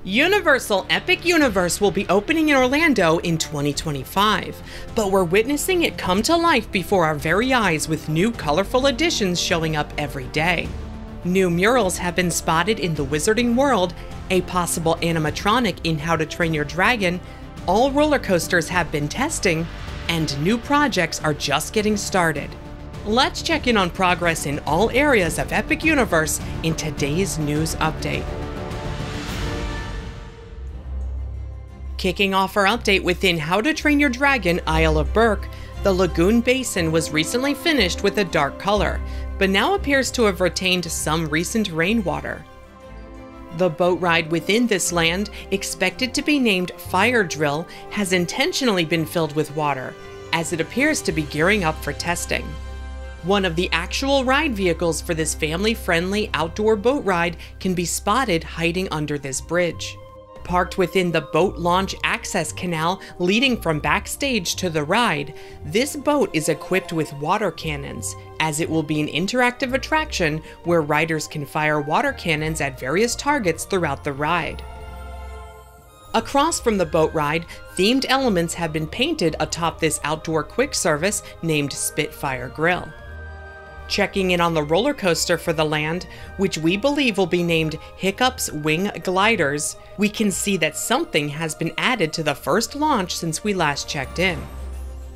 Universal Epic Universe will be opening in Orlando in 2025, but we're witnessing it come to life before our very eyes with new colorful additions showing up every day. New murals have been spotted in the Wizarding World, a possible animatronic in How to Train Your Dragon, all roller coasters have been testing, and new projects are just getting started. Let's check in on progress in all areas of Epic Universe in today's news update. Kicking off our update within How to Train Your Dragon Isle of Berk, the lagoon basin was recently finished with a dark color, but now appears to have retained some recent rainwater. The boat ride within this land, expected to be named Fire Drill, has intentionally been filled with water, as it appears to be gearing up for testing. One of the actual ride vehicles for this family-friendly outdoor boat ride can be spotted hiding under this bridge. Parked within the boat launch access canal leading from backstage to the ride, this boat is equipped with water cannons, as it will be an interactive attraction where riders can fire water cannons at various targets throughout the ride. Across from the boat ride, themed elements have been painted atop this outdoor quick service named Spitfire Grill. Checking in on the roller coaster for the land, which we believe will be named Hiccup's Wing Gliders, we can see that something has been added to the first launch since we last checked in.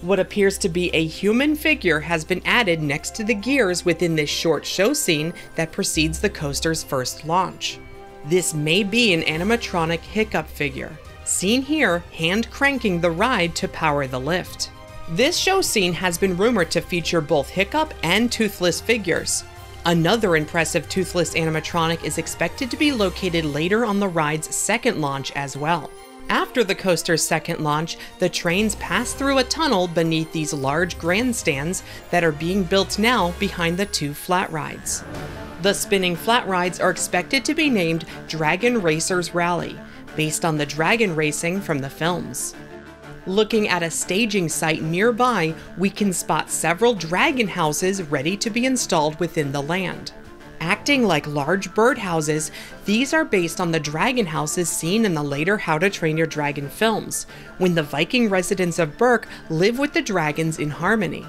What appears to be a human figure has been added next to the gears within this short show scene that precedes the coaster's first launch. This may be an animatronic Hiccup figure, seen here hand cranking the ride to power the lift. This show scene has been rumored to feature both Hiccup and Toothless figures. Another impressive Toothless animatronic is expected to be located later on the ride's second launch as well. After the coaster's second launch, the trains pass through a tunnel beneath these large grandstands that are being built now behind the two flat rides. The spinning flat rides are expected to be named Dragon Racers Rally, based on the dragon racing from the films. Looking at a staging site nearby, we can spot several dragon houses ready to be installed within the land. Acting like large birdhouses, these are based on the dragon houses seen in the later How to Train Your Dragon films, when the Viking residents of Berk live with the dragons in harmony.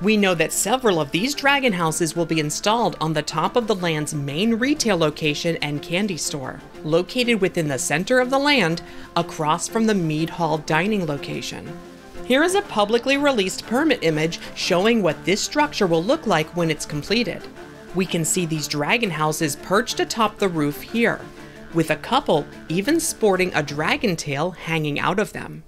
We know that several of these dragon houses will be installed on the top of the land's main retail location and candy store, located within the center of the land, across from the Mead Hall dining location. Here is a publicly released permit image showing what this structure will look like when it's completed. We can see these dragon houses perched atop the roof here, with a couple even sporting a dragon tail hanging out of them.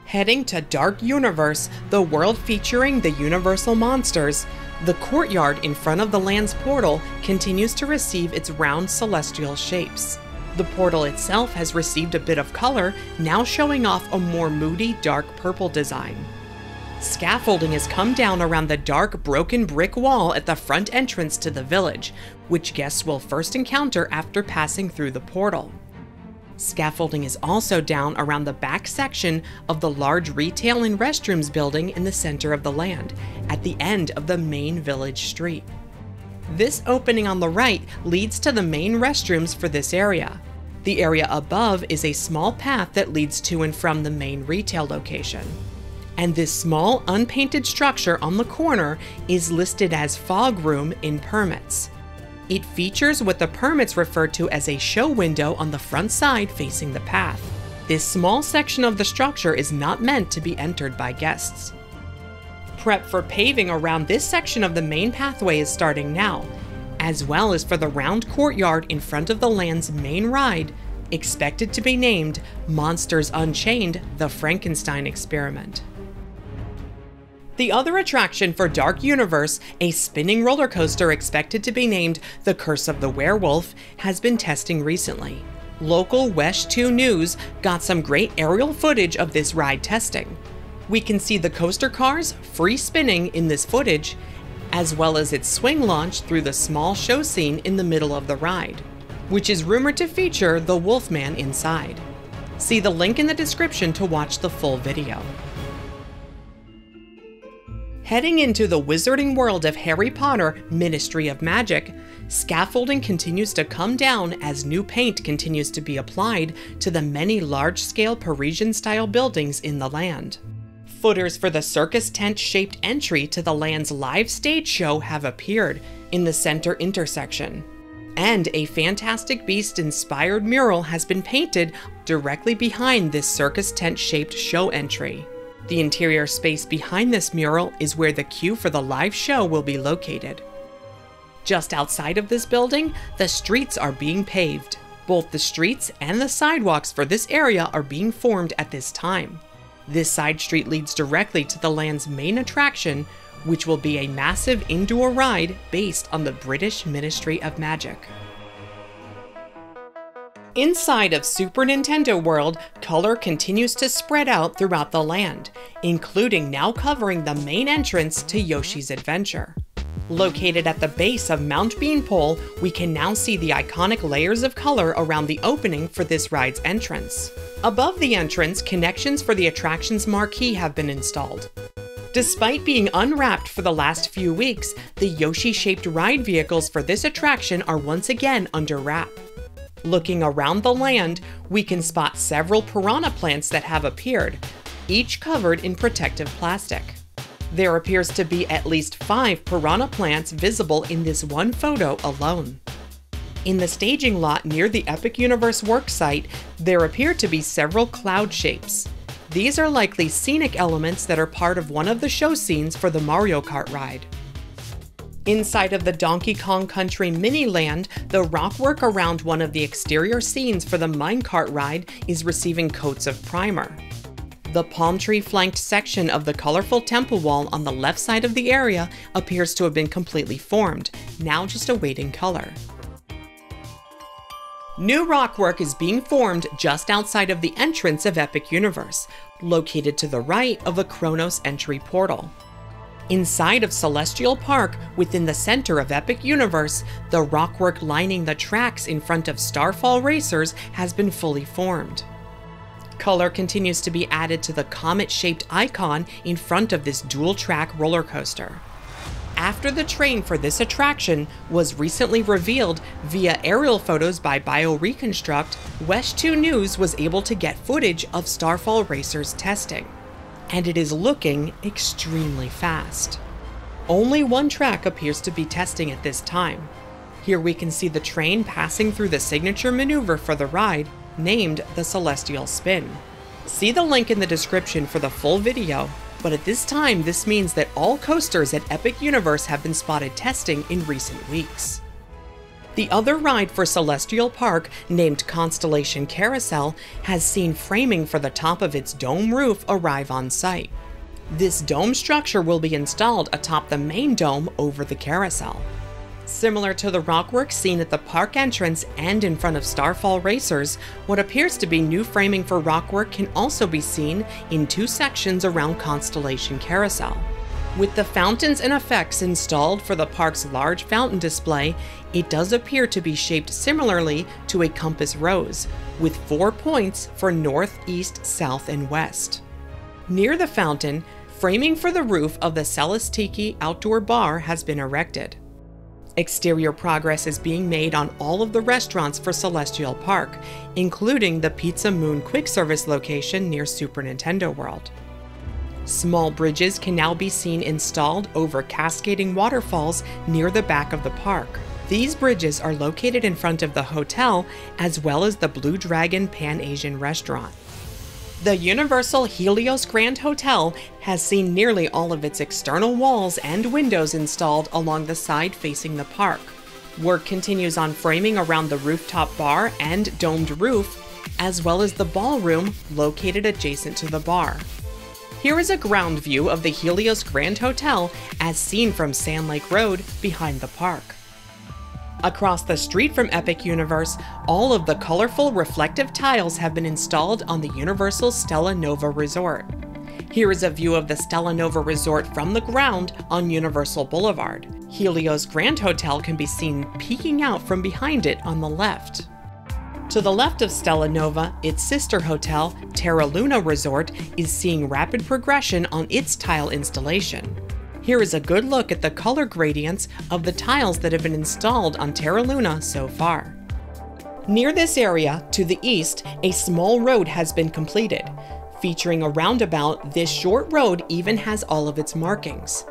Heading to Dark Universe, the world featuring the Universal monsters, the courtyard in front of the land's portal continues to receive its round celestial shapes. The portal itself has received a bit of color, now showing off a more moody dark purple design. Scaffolding has come down around the dark broken brick wall at the front entrance to the village, which guests will first encounter after passing through the portal. Scaffolding is also down around the back section of the large retail and restrooms building in the center of the land, at the end of the main village street. This opening on the right leads to the main restrooms for this area. The area above is a small path that leads to and from the main retail location. And this small unpainted structure on the corner is listed as Fog Room in permits. It features what the permits refer to as a show window on the front side facing the path. This small section of the structure is not meant to be entered by guests. Prep for paving around this section of the main pathway is starting now, as well as for the round courtyard in front of the land's main ride, expected to be named Monsters Unchained: The Frankenstein Experiment. The other attraction for Dark Universe, a spinning roller coaster expected to be named The Curse of the Werewolf, has been testing recently. Local Wesh 2 News got some great aerial footage of this ride testing. We can see the coaster cars free spinning in this footage, as well as its swing launch through the small show scene in the middle of the ride, which is rumored to feature the Wolfman inside. See the link in the description to watch the full video. Heading into the wizarding world of Harry Potter Ministry of Magic, scaffolding continues to come down as new paint continues to be applied to the many large-scale Parisian-style buildings in the land. Footers for the circus tent-shaped entry to the land's live stage show have appeared in the center intersection. And a Fantastic Beast-inspired mural has been painted directly behind this circus tent-shaped show entry. The interior space behind this mural is where the queue for the live show will be located. Just outside of this building, the streets are being paved. Both the streets and the sidewalks for this area are being formed at this time. This side street leads directly to the land's main attraction, which will be a massive indoor ride based on the British Ministry of Magic. Inside of Super Nintendo World, color continues to spread out throughout the land, including now covering the main entrance to Yoshi's Adventure. Located at the base of Mount Beanpole, we can now see the iconic layers of color around the opening for this ride's entrance. Above the entrance, connections for the attraction's marquee have been installed. Despite being unwrapped for the last few weeks, the Yoshi-shaped ride vehicles for this attraction are once again under wrap. Looking around the land, we can spot several piranha plants that have appeared, each covered in protective plastic. There appears to be at least 5 piranha plants visible in this one photo alone. In the staging lot near the Epic Universe work site, there appear to be several cloud shapes. These are likely scenic elements that are part of one of the show scenes for the Mario Kart ride. Inside of the Donkey Kong Country Mini-Land, the rockwork around one of the exterior scenes for the minecart ride is receiving coats of primer. The palm tree flanked section of the colorful temple wall on the left side of the area appears to have been completely formed, now just awaiting color. New rockwork is being formed just outside of the entrance of Epic Universe, located to the right of the Kronos entry portal. Inside of Celestial Park, within the center of Epic Universe, the rockwork lining the tracks in front of Starfall Racers has been fully formed. Color continues to be added to the comet-shaped icon in front of this dual-track roller coaster. After the train for this attraction was recently revealed via aerial photos by BioReconstruct, West2 News was able to get footage of Starfall Racers testing. And it is looking extremely fast. Only one track appears to be testing at this time. Here we can see the train passing through the signature maneuver for the ride, named the Celestial Spin. See the link in the description for the full video, but at this time this means that all coasters at Epic Universe have been spotted testing in recent weeks. The other ride for Celestial Park, named Constellation Carousel, has seen framing for the top of its dome roof arrive on site. This dome structure will be installed atop the main dome over the carousel. Similar to the rockwork seen at the park entrance and in front of Starfall Racers, what appears to be new framing for rockwork can also be seen in 2 sections around Constellation Carousel. With the fountains and effects installed for the park's large fountain display, it does appear to be shaped similarly to a compass rose, with 4 points for north, east, south, and west. Near the fountain, framing for the roof of the Celestiki outdoor bar has been erected. Exterior progress is being made on all of the restaurants for Celestial Park, including the Pizza Moon quick service location near Super Nintendo World. Small bridges can now be seen installed over cascading waterfalls near the back of the park. These bridges are located in front of the hotel as well as the Blue Dragon Pan-Asian restaurant. The Universal Helios Grand Hotel has seen nearly all of its external walls and windows installed along the side facing the park. Work continues on framing around the rooftop bar and domed roof, as well as the ballroom located adjacent to the bar. Here is a ground view of the Helios Grand Hotel as seen from Sand Lake Road behind the park. Across the street from Epic Universe, all of the colorful reflective tiles have been installed on the Universal Stella Nova Resort. Here is a view of the Stella Nova Resort from the ground on Universal Boulevard. Helios Grand Hotel can be seen peeking out from behind it on the left. To the left of Stella Nova, its sister hotel, Terra Luna Resort, is seeing rapid progression on its tile installation. Here is a good look at the color gradients of the tiles that have been installed on Terra Luna so far. Near this area, to the east, a small road has been completed. Featuring a roundabout, this short road even has all of its markings.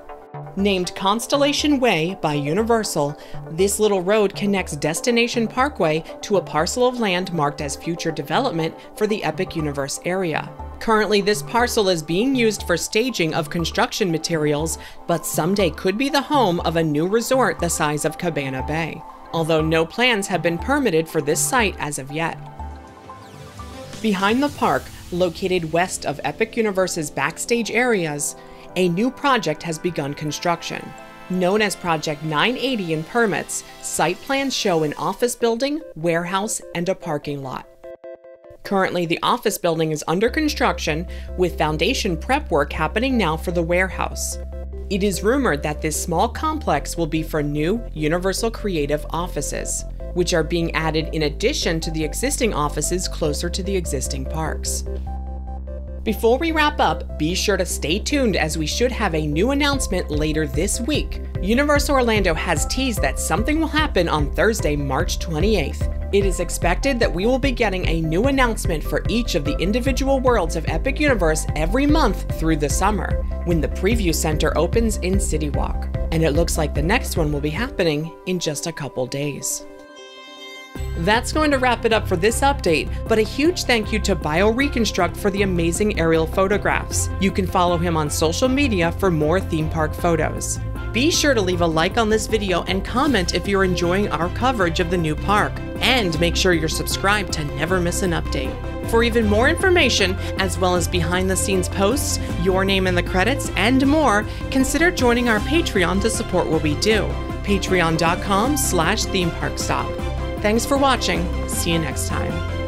Named Constellation Way by Universal, this little road connects Destination Parkway to a parcel of land marked as future development for the Epic Universe area. Currently, this parcel is being used for staging of construction materials, but someday could be the home of a new resort the size of Cabana Bay, although no plans have been permitted for this site as of yet. Behind the park, located west of Epic Universe's backstage areas, a new project has begun construction. Known as Project 980 in permits, site plans show an office building, warehouse, and a parking lot. Currently, the office building is under construction, with foundation prep work happening now for the warehouse. It is rumored that this small complex will be for new Universal Creative offices, which are being added in addition to the existing offices closer to the existing parks. Before we wrap up, be sure to stay tuned as we should have a new announcement later this week. Universal Orlando has teased that something will happen on Thursday, March 28th. It is expected that we will be getting a new announcement for each of the individual worlds of Epic Universe every month through the summer, when the preview center opens in City Walk. And it looks like the next one will be happening in just a couple days. That's going to wrap it up for this update, but a huge thank you to BioReconstruct for the amazing aerial photographs. You can follow him on social media for more theme park photos. Be sure to leave a like on this video and comment if you're enjoying our coverage of the new park. And make sure you're subscribed to never miss an update. For even more information, as well as behind-the-scenes posts, your name in the credits, and more, consider joining our Patreon to support what we do. Patreon.com/themeparkstop. Thanks for watching. See you next time.